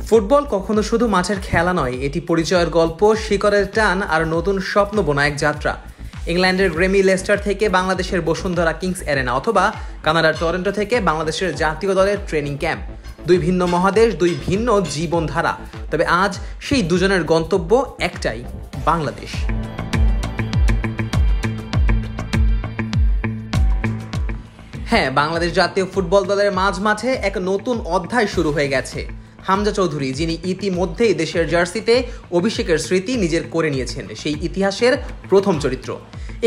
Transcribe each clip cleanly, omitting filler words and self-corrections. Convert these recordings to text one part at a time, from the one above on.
Football কখনো শুধু মাঠের খেলা নয়, এটি পরিচয়ের গল্প, শিকড়ের টান আর নতুন স্বপ্ন বোনা এক যাত্রা। ইংল্যান্ডের গ্রেমি লেস্টার থেকে বাংলাদেশের বসুন্ধরা কিংস অ্যারেনা, অথবা কানাডার টরন্টো থেকে বাংলাদেশের জাতীয় দলের ট্রেনিং ক্যাম্প, দুই ভিন্ন মহাদেশ, দুই ভিন্ন জীবনধারা। তবে আজ সেই দুজনের গন্তব্য একটাই, বাংলাদেশ। হ্যাঁ, বাংলাদেশ জাতীয় ফুটবল দলের মাঝে এক নতুন অধ্যায় শুরু হয়ে গেছে। হামজা চৌধুরী, যিনি ইতিমধ্যেই দেশের জার্সিতে অভিষেকের স্মৃতি নিজের করে নিয়েছেন, সেই ইতিহাসের প্রথম চরিত্র।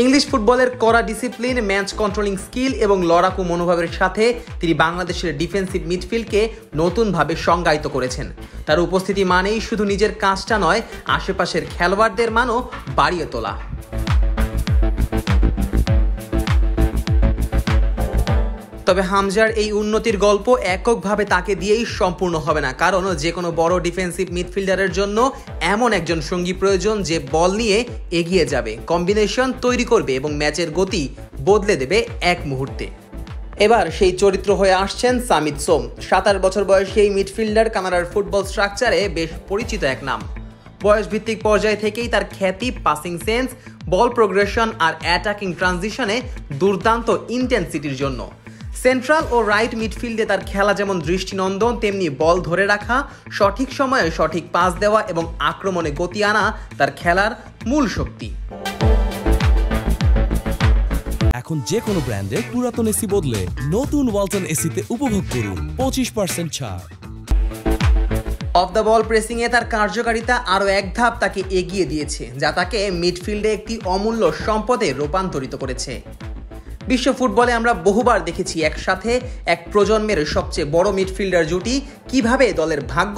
ইংলিশ ফুটবলের কড়া ডিসিপ্লিন, ম্যাচ কন্ট্রোলিং স্কিল এবং লড়াকু মনোভাবের সাথে তিনি বাংলাদেশের ডিফেন্সিভ মিডফিল্ডকে নতুনভাবে সংজ্ঞায়িত করেছেন। তার উপস্থিতি মানেই শুধু নিজের কাজটা নয়, আশেপাশের খেলোয়াড়দের মানও বাড়িয়ে তোলা। তবে হামজার এই উন্নতির গল্প এককভাবে তাকে দিয়েই সম্পূর্ণ হবে না, কারণ যে কোনো বড় ডিফেন্সিভ মিডফিল্ডারের জন্য এমন একজন সঙ্গী প্রয়োজন যে বল নিয়ে এগিয়ে যাবে, কম্বিনেশন তৈরি করবে এবং ম্যাচের গতি বদলে দেবে এক মুহূর্তে। এবার সেই চরিত্র হয়ে আসছেন সামিত সোম। 27 বছর বয়সী এই মিডফিল্ডার কানাডার ফুটবল স্ট্রাকচারে বেশ পরিচিত এক নাম। বয়স ভিত্তিক পর্যায় থেকেই তার খ্যাতি পাসিং সেন্স, বল প্রোগ্রেশন আর অ্যাটাকিং ট্রানজিশনে দুর্দান্ত ইন্টেন্সিটির জন্য। সেন্ট্রাল ও রাইট মিডফিল্ডে তার খেলা যেমন দৃষ্টিনন্দন, তেমনি বল ধরে রাখা, সঠিক সময়ে সঠিক পাস দেওয়া এবং আক্রমণে গতি আনা তার খেলার মূল শক্তি। এখন যে কোনো ব্র্যান্ডের পুরাতন এসি বদলে নতুন ওয়ালটন এসিতে উপভোগ করুন 25% ছাড়। অফ দ্য বল প্রেসিংয়ে তার কার্যকারিতা আরও এক ধাপ তাকে এগিয়ে দিয়েছে, যা তাকে মিডফিল্ডে একটি অমূল্য সম্পদে রূপান্তরিত করেছে। বিশ্ব ফুটবলে আমরা বহুবার দেখেছি একসাথে এক প্রজন্মের সবচেয়ে বড় মিডফিল্ডার জুটি কিভাবে দলের ভাগ্য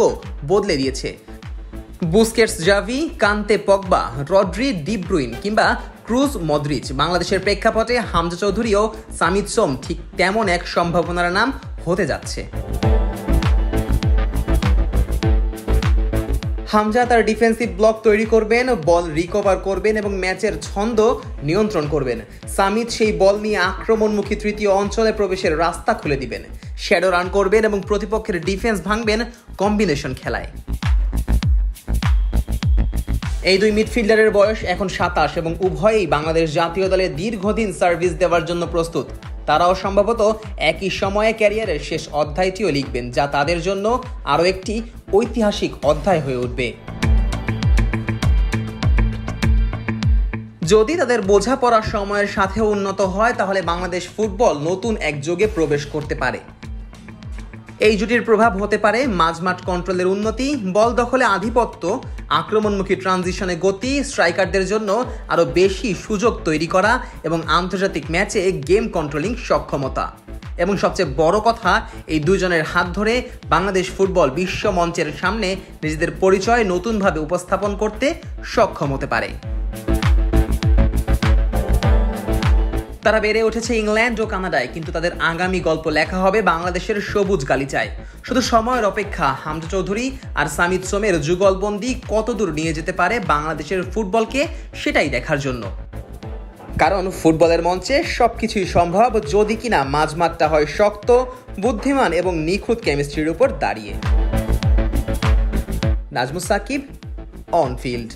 বদলে দিয়েছে। বুস্কেটস জাভি, কান্তে পগবা, রড্রি ডি ব্রুইন কিংবা ক্রুজ মদ্রিচ। বাংলাদেশের প্রেক্ষাপটে হামজা চৌধুরী ও সামিত সোম ঠিক তেমন এক সম্ভাবনার নাম হতে যাচ্ছে। হামজা তার ডিফেন্সিভ ব্লক তৈরি করবেন, বল রিকভার করবেন এবং ম্যাচের ছন্দ নিয়ন্ত্রণ করবেন। সামিত সেই বল নিয়ে আক্রমণমুখী তৃতীয় অঞ্চলে প্রবেশের রাস্তা খুলে দিবেন, শ্যাডো রান করবেন এবং প্রতিপক্ষের ডিফেন্স ভাঙবেন কম্বিনেশন খেলায়। এই দুই মিডফিল্ডারের বয়স এখন 27 এবং উভয়েই বাংলাদেশ জাতীয় দলে দীর্ঘদিন সার্ভিস দেওয়ার জন্য প্রস্তুত। তারাও সম্ভবত একই সময়ে ক্যারিয়ারের শেষ অধ্যায়টিও লিখবেন, যা তাদের জন্য আরও একটি ঐতিহাসিক অধ্যায় হয়ে উঠবে। যদি তাদের বোঝাপড়ার সময়ের সাথে উন্নত হয়, তাহলে বাংলাদেশ ফুটবল নতুন এক যুগে প্রবেশ করতে পারে। এই জুটির প্রভাব হতে পারে মাঝমাঠ কন্ট্রোলের উন্নতি, বল দখলে আধিপত্য, আক্রমণমুখী ট্রানজিশনে গতি, স্ট্রাইকারদের জন্য আরও বেশি সুযোগ তৈরি করা এবং আন্তর্জাতিক ম্যাচে গেম কন্ট্রোলিং সক্ষমতা। এবং সবচেয়ে বড় কথা, এই দুজনের হাত ধরে বাংলাদেশ ফুটবল বিশ্ব মঞ্চের সামনে নিজেদের পরিচয় নতুনভাবে উপস্থাপন করতে সক্ষম হতে পারে। তারা বেড়ে উঠেছে ইংল্যান্ড ও কানাডায়, কিন্তু তাদের আগামী গল্প লেখা হবে বাংলাদেশের সবুজ গালিচায়। শুধু সময়ের অপেক্ষা হামজা চৌধুরী আর সামিত সোমের যুগলবন্দি কতদূর নিয়ে যেতে পারে বাংলাদেশের ফুটবলকে, সেটাই দেখার জন্য। কারণ ফুটবলের মঞ্চে সবকিছুই সম্ভব, যদি কিনা মাঝমাঠটা হয় শক্ত, বুদ্ধিমান এবং নিখুঁত কেমিস্ট্রির উপর দাঁড়িয়ে। Nazmus Sakib, on field.